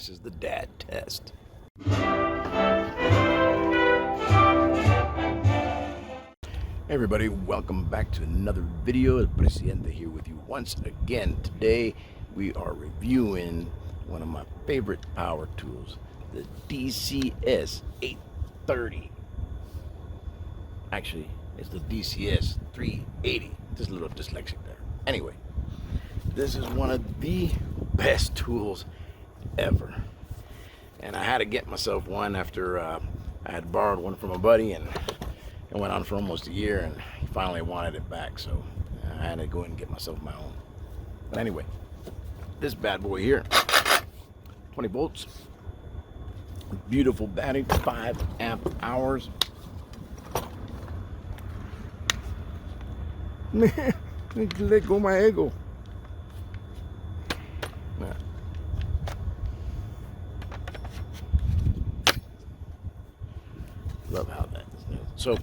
passes the dad test. Hey everybody, welcome back to another video. El Presidente here with you once again. Today we are reviewing one of my favorite power tools, the DCS380. Actually, it's the DCS380. Just a little dyslexic there. Anyway, this is one of the best tools ever. And I had to get myself one after I had borrowed one from a buddy, and it went on for almost a year, and he finally wanted it back, so I had to go and get myself my own. But anyway, this bad boy here, 20 volts, beautiful battery, 5 amp hours. Let go my ego. Yeah. Love how that is. So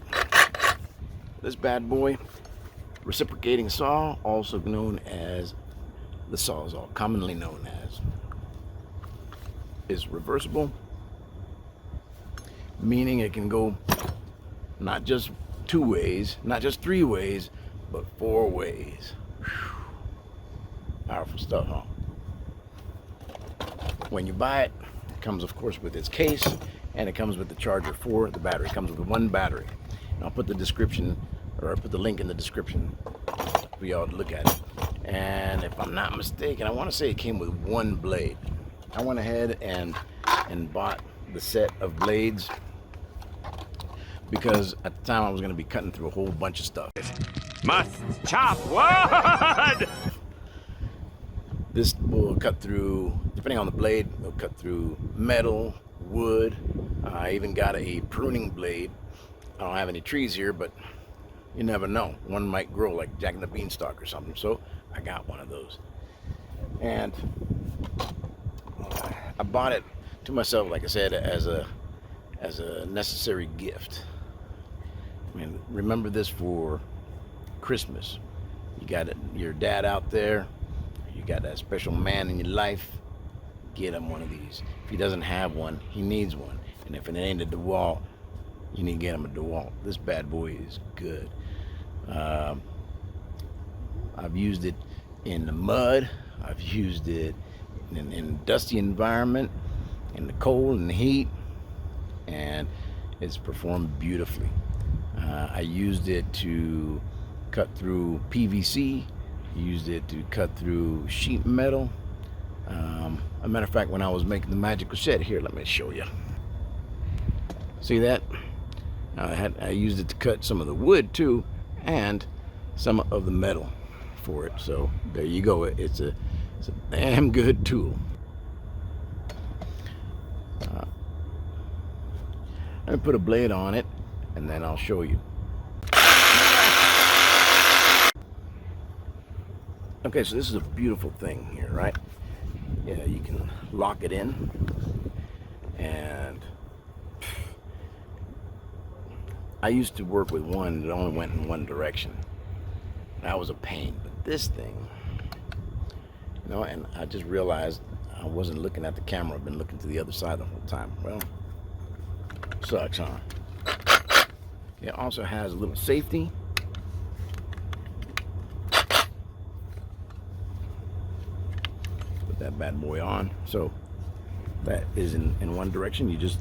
this bad boy, reciprocating saw, also known as the saw-saw, commonly known as, is reversible, meaning it can go not just 2 ways, not just 3 ways, but 4 ways. Whew. Powerful stuff, huh? When you buy it, it comes of course with its case, and it comes with the charger for the battery. It comes with 1 battery. And I'll put the description, or I'll put the link in the description for y'all to look at it. And if I'm not mistaken, I want to say it came with 1 blade. I went ahead and bought the set of blades because at the time I was going to be cutting through a whole bunch of stuff. Must chop wood! This will cut through, depending on the blade, it'll cut through metal, wood. I even got a pruning blade. I don't have any trees here, but you never know. One might grow like Jack and the Beanstalk or something. So I got one of those. And I bought it to myself, like I said, as a necessary gift. I mean, remember this for Christmas. You got your dad out there, you got that special man in your life, get him one of these. If he doesn't have one, he needs one. And if it ain't a DEWALT, you need to get him a DEWALT. This bad boy is good. I've used it in the mud, I've used it in a dusty environment, in the cold and the heat, and it's performed beautifully. I used it to cut through PVC, used it to cut through sheet metal. A matter of fact, when I was making the magical shed, here, let me show you. See that? I used it to cut some of the wood too, and some of the metal for it. So there you go. It's a damn good tool. Let me put a blade on it, and then I'll show you. Okay, so this is a beautiful thing here, right? Yeah, you can lock it in, and I used to work with one that only went in one direction. That was a pain, but this thing, you know, and I just realized I wasn't looking at the camera. I've been looking to the other side the whole time. Well, sucks, huh? It also has a little safety. Put that bad boy on. So that is in one direction. You just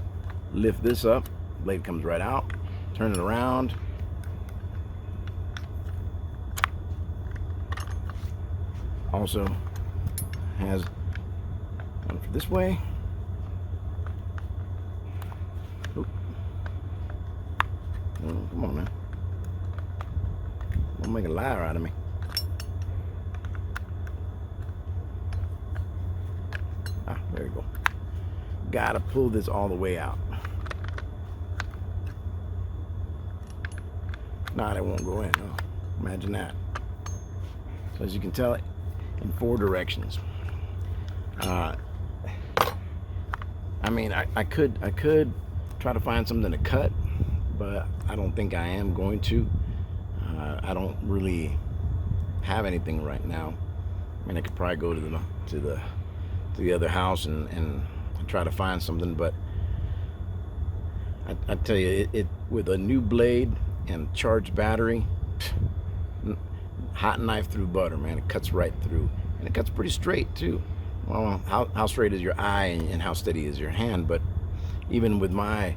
lift this up, blade comes right out, turn it around. Also has one for this way. Oop. Oh, come on, man. Don't make a liar out of me. Ah, there you go. Gotta pull this all the way out. Nah, it won't go in. Oh, imagine that. So as you can tell, in 4 directions. I mean, I could try to find something to cut, but I don't think I am going to. I don't really have anything right now. I mean, I could probably go to the other house and try to find something, but I tell you, it with a new blade and charged battery, hot knife through butter, man. It cuts right through, and it cuts pretty straight too. Well, how straight is your eye and how steady is your hand? But even with my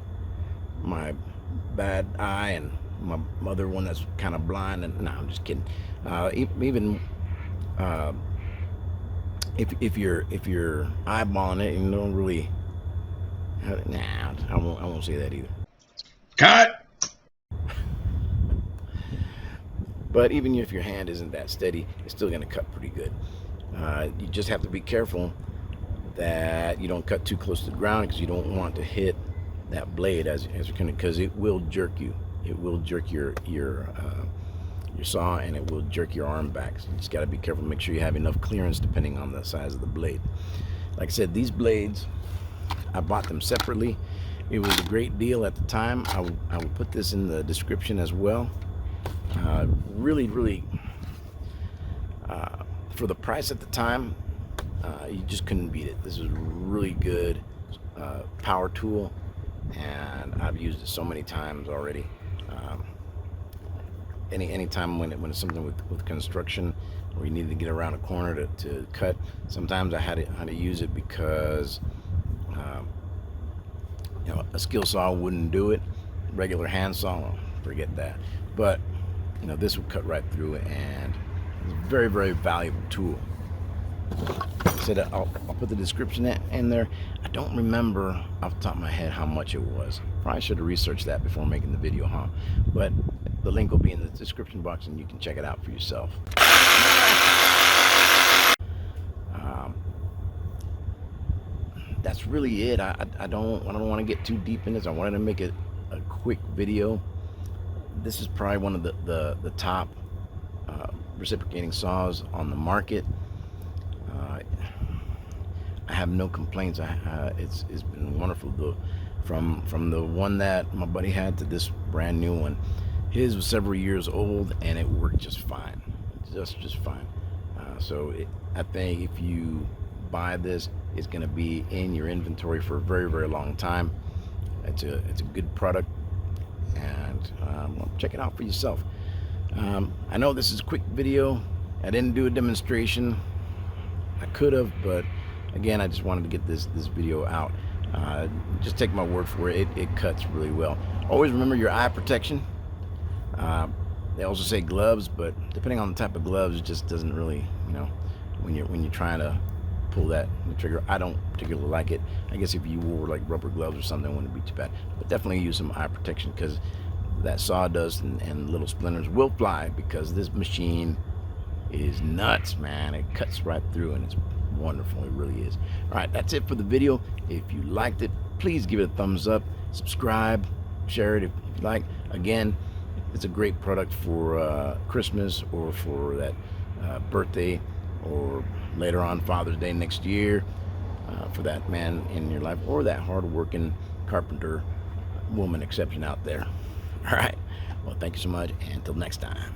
bad eye and my other one that's kind of blind, and no, I'm just kidding. Even if you're eyeballing it and you don't really, nah, I won't say that either. Cut. But even if your hand isn't that steady, it's still going to cut pretty good. You just have to be careful that you don't cut too close to the ground, because you don't want to hit that blade as you're coming, because it will jerk you. It will jerk your saw, and it will jerk your arm back. So you just got to be careful. Make sure you have enough clearance depending on the size of the blade. Like I said, these blades, I bought them separately. It was a great deal at the time. I will put this in the description as well. Really, for the price at the time, you just couldn't beat it. This is a really good power tool, and I've used it so many times already. Anytime when it's something with construction, where you need to get around a corner to cut, sometimes I had to use it because you know, a skill saw wouldn't do it. Regular hand saw, forget that. But you know, this would cut right through it, and it's a very, very valuable tool. Like I said, I'll put the description in there. I don't remember off the top of my head how much it was. Probably should have researched that before making the video, huh? But the link will be in the description box, and you can check it out for yourself. That's really it. I don't want to get too deep in this. I wanted to make it a quick video. This is probably one of the top reciprocating saws on the market. I have no complaints. It's been wonderful. From the one that my buddy had to this brand new one, his was several years old, and it worked just fine, just fine. I think if you buy this, it's going to be in your inventory for a very, very long time. It's a good product, and check it out for yourself. I know this is a quick video. I didn't do a demonstration. I could have, but again, I just wanted to get this video out. Just take my word for it. It cuts really well. Always remember your eye protection. They also say gloves, but depending on the type of gloves, it just doesn't really, you know, when you're trying to pull that trigger. I don't particularly like it. I guess if you wore like rubber gloves or something, it wouldn't be too bad. But definitely use some eye protection, because that sawdust and little splinters will fly, because this machine is nuts, man. It cuts right through, and it's wonderful. It really is. All right, that's it for the video. If you liked it, please give it a thumbs up, subscribe, share it if you like. Again, it's a great product for Christmas, or for that birthday, or later on Father's Day next year, for that man in your life, or that hard-working carpenter woman exception out there. All right, well, thank you so much, and until next time.